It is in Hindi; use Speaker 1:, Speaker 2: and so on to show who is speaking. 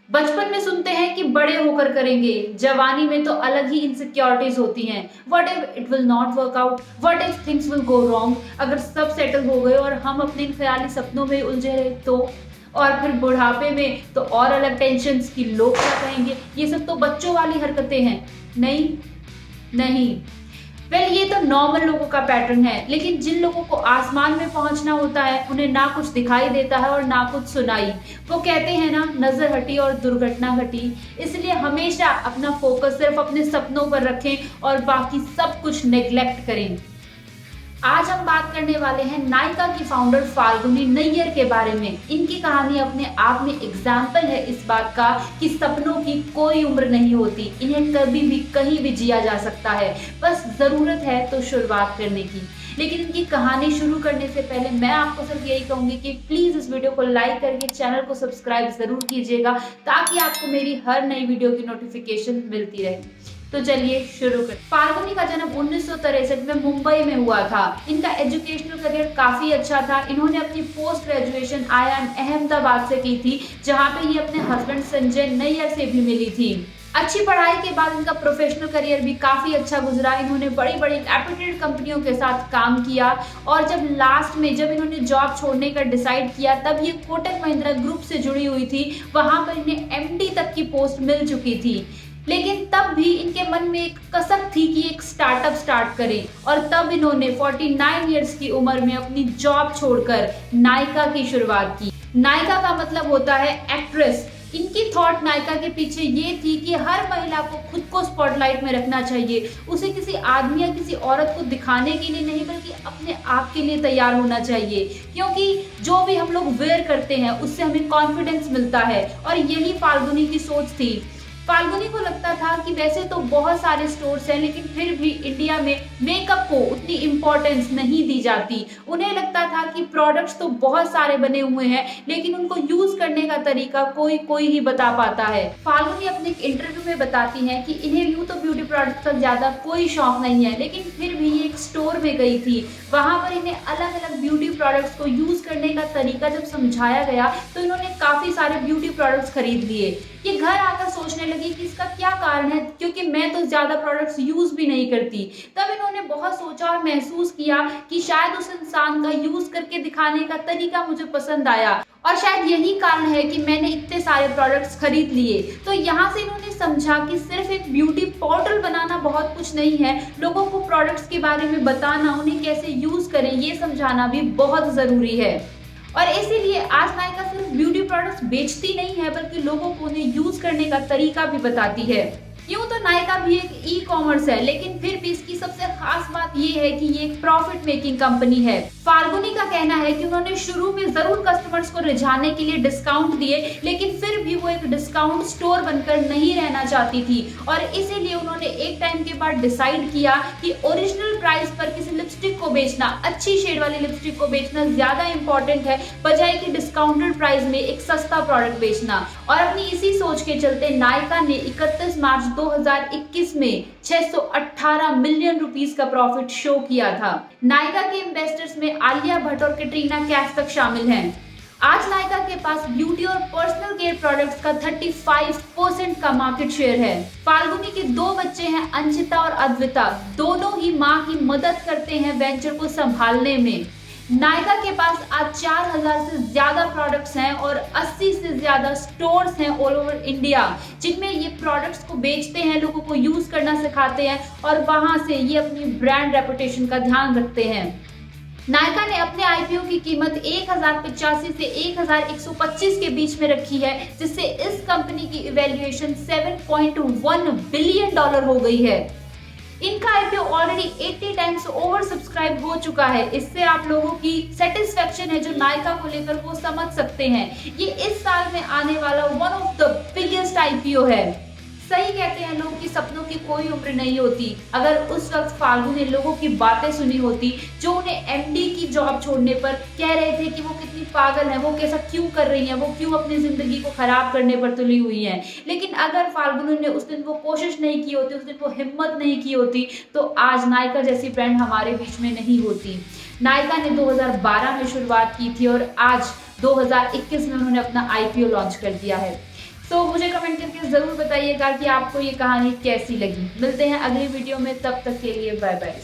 Speaker 1: बचपन में सुनते हैं कि बड़े होकर करेंगे, जवानी में तो अलग ही इनसिक्योरिटीज होती हैं। What if it will not work out, what if things will go wrong, अगर सब सेटल हो गए और हम अपने इन ख्याली सपनों में उलझे रहे तो। और फिर बुढ़ापे में तो और अलग टेंशन कि लोग क्या कहेंगे। ये सब तो बच्चों वाली हरकतें हैं। नहीं नहीं, ये तो नॉर्मल लोगों का पैटर्न है, लेकिन जिन लोगों को आसमान में पहुंचना होता है उन्हें ना कुछ दिखाई देता है और ना कुछ सुनाई। वो कहते हैं ना, नजर हटी और दुर्घटना घटी। इसलिए हमेशा अपना फोकस सिर्फ अपने सपनों पर रखें और बाकी सब कुछ नेग्लेक्ट करें। आज हम बात करने वाले हैं नायका की फाउंडर फाल्गुनी नैयर के बारे में। इनकी कहानी अपने आप में एग्जाम्पल है इस बात का कि सपनों की कोई उम्र नहीं होती, इन्हें कभी भी कहीं भी जिया जा सकता है, बस जरूरत है तो शुरुआत करने की। लेकिन इनकी कहानी शुरू करने से पहले मैं आपको सिर्फ यही कहूंगी कि प्लीज इस वीडियो को लाइक करके चैनल को सब्सक्राइब जरूर कीजिएगा, ताकि आपको मेरी हर नई वीडियो की नोटिफिकेशन मिलती रहे। तो चलिए शुरू करें। फाल्गुनी का जन्म 1963 में मुंबई में हुआ था। इनका एजुकेशनल करियर काफी अच्छा था। इन्होंने अपनी पोस्ट ग्रेजुएशन IIM अहमदाबाद से की थी, जहां पे ये अपने हस्बैंड संजय नैयर से भी मिली थी। अच्छी पढ़ाई के बाद इनका प्रोफेशनल करियर भी काफी अच्छा गुजरा। इन्होंने बड़ी बड़ी रेप्यूटेड कंपनियों के साथ काम किया और जब लास्ट में जब इन्होंने जॉब छोड़ने का डिसाइड किया, तब ये कोटक महिंद्रा ग्रुप से जुड़ी हुई थी। वहां पर इन्हें MD तक की पोस्ट मिल चुकी थी। लेकिन तब भी इनके मन में एक कसक थी कि एक स्टार्टअप स्टार्ट करें, और तब इन्होंने 49 इयर्स की उम्र में अपनी जॉब छोड़कर नायका की शुरुआत की। नायका का मतलब होता है एक्ट्रेस। इनकी थॉट नायका के पीछे ये थी कि हर महिला को खुद को स्पॉटलाइट में रखना चाहिए। उसे किसी आदमी या किसी औरत को दिखाने के लिए नहीं, बल्कि अपने आप के लिए तैयार होना चाहिए, क्योंकि जो भी हम लोग वेयर करते हैं उससे हमें कॉन्फिडेंस मिलता है। और यही फाल्गुनी की सोच थी। फाल्गुनी को लगता था कि वैसे तो बहुत सारे स्टोर्स हैं, लेकिन फिर भी इंडिया में मेकअप को उतनी इम्पोर्टेंस नहीं दी जाती। उन्हें लगता था कि प्रोडक्ट्स तो बहुत सारे बने हुए हैं, लेकिन उनको यूज करने का तरीका कोई ही बता पाता है। फाल्गुनी अपने एक इंटरव्यू में बताती हैं कि इन्हें यूं तो ब्यूटी प्रोडक्ट्स का ज्यादा कोई शौक नहीं है, लेकिन फिर भी ये एक स्टोर में गई थी। वहां पर इन्हें अलग अलग ब्यूटी प्रोडक्ट्स को यूज करने का तरीका जब समझाया गया, तो इन्होंने काफी सारे ब्यूटी प्रोडक्ट्स खरीद लिए। ये घर आकर सोचने लगी कि इसका क्या कारण है, क्योंकि मैं तो ज्यादा प्रोडक्ट्स यूज भी नहीं करती। तब इन्होंने बहुत सोचा और महसूस किया कि शायद उस इंसान का यूज करके दिखाने का तरीका मुझे पसंद आया, और शायद यही कारण है कि मैंने इतने सारे प्रोडक्ट्स खरीद लिए। तो यहाँ से इन्होंने समझा कि सिर्फ एक ब्यूटी पोर्टल बनाना बहुत कुछ नहीं है, लोगों को प्रोडक्ट्स के बारे में बताना, उन्हें कैसे यूज करें ये समझाना भी बहुत जरूरी है। और इसीलिए आज नायका सिर्फ ब्यूटी प्रोडक्ट्स बेचती नहीं है, बल्कि लोगों को उन्हें यूज करने का तरीका भी बताती है। यूं तो नायका भी एक ई-कॉमर्स है, लेकिन फिर भी इसकी सबसे खास बात यह है कि ये एक प्रॉफिट मेकिंग कंपनी है। फाल्गुनी का कहना है कि उन्होंने शुरू में जरूर कस्टमर्स को रिझाने के लिए डिस्काउंट दिए, लेकिन फिर भी वो एक डिस्काउंट स्टोर बनकर नहीं रहना चाहती थी, और इसीलिए उन्होंने एक टाइम के बाद डिसाइड किया कि ओरिजिनल प्राइस पर किसी लिपस्टिक को बेचना, अच्छी शेड वाली लिपस्टिक को बेचना ज्यादा इंपॉर्टेंट है, बजाय कि डिस्काउंटेड प्राइस में एक सस्ता प्रोडक्ट बेचना। और अपनी इसी सोच के चलते नायका ने 31 मार्च 2021 में 618 मिलियन रुपीस का प्रॉफिट शो किया था। नायका के इन्वेस्टर्स में आलिया भट्ट और कैटरीना कैफ तक शामिल हैं। आज नायका के पास ब्यूटी और पर्सनल केयर प्रोडक्ट्स का 35% का मार्केट शेयर है। फाल्गुनी के 2 बच्चे हैं, अंशिता और अद्विता। दोनों ही मां की मदद करते हैं वेंचर को संभालने में। नायका के पास आज 4000 से ज्यादा प्रोडक्ट्स हैं और 80 से ज्यादा स्टोर्स हैं ऑल ओवर इंडिया, जिनमें ये प्रोडक्ट्स को बेचते हैं, लोगों को यूज करना सिखाते हैं, और वहां से ये अपनी ब्रांड रेपुटेशन का ध्यान रखते हैं। नायका ने अपने IPO की कीमत 1085 से 1125 के बीच में रखी है, जिससे इस कंपनी की इवैल्यूएशन $7.1 बिलियन हो गई है। इनका IPO already 80 times over subscribe हो चुका है। इससे आप लोगों की सेटिस्फेक्शन है जो नायका को लेकर वो समझ सकते हैं। ये इस साल में आने वाला one of the biggest IPO है। सही कहते हैं लोग कि सपनों की कोई उम्र नहीं होती। अगर उस वक्त फाल्गुनी ने लोगों की बातें सुनी होती, जो उन्हें MD की जॉब छोड़ने पर कह रहे थे कि वो कितनी पागल है, वो कैसा क्यों कर रही है, वो क्यों अपनी जिंदगी को खराब करने पर तुली हुई है, लेकिन अगर फाल्गुनी ने उस दिन वो कोशिश नहीं की होती, उस दिन वो हिम्मत नहीं की होती, तो आज नायका जैसी ब्रांड हमारे बीच में नहीं होती। नायका ने 2012 में शुरुआत की थी और आज 2021 में उन्होंने अपना IPO लॉन्च कर दिया है। तो मुझे कमेंट करके ज़रूर बताइएगा कि आपको ये कहानी कैसी लगी। मिलते हैं अगली वीडियो में, तब तक के लिए बाय बाय।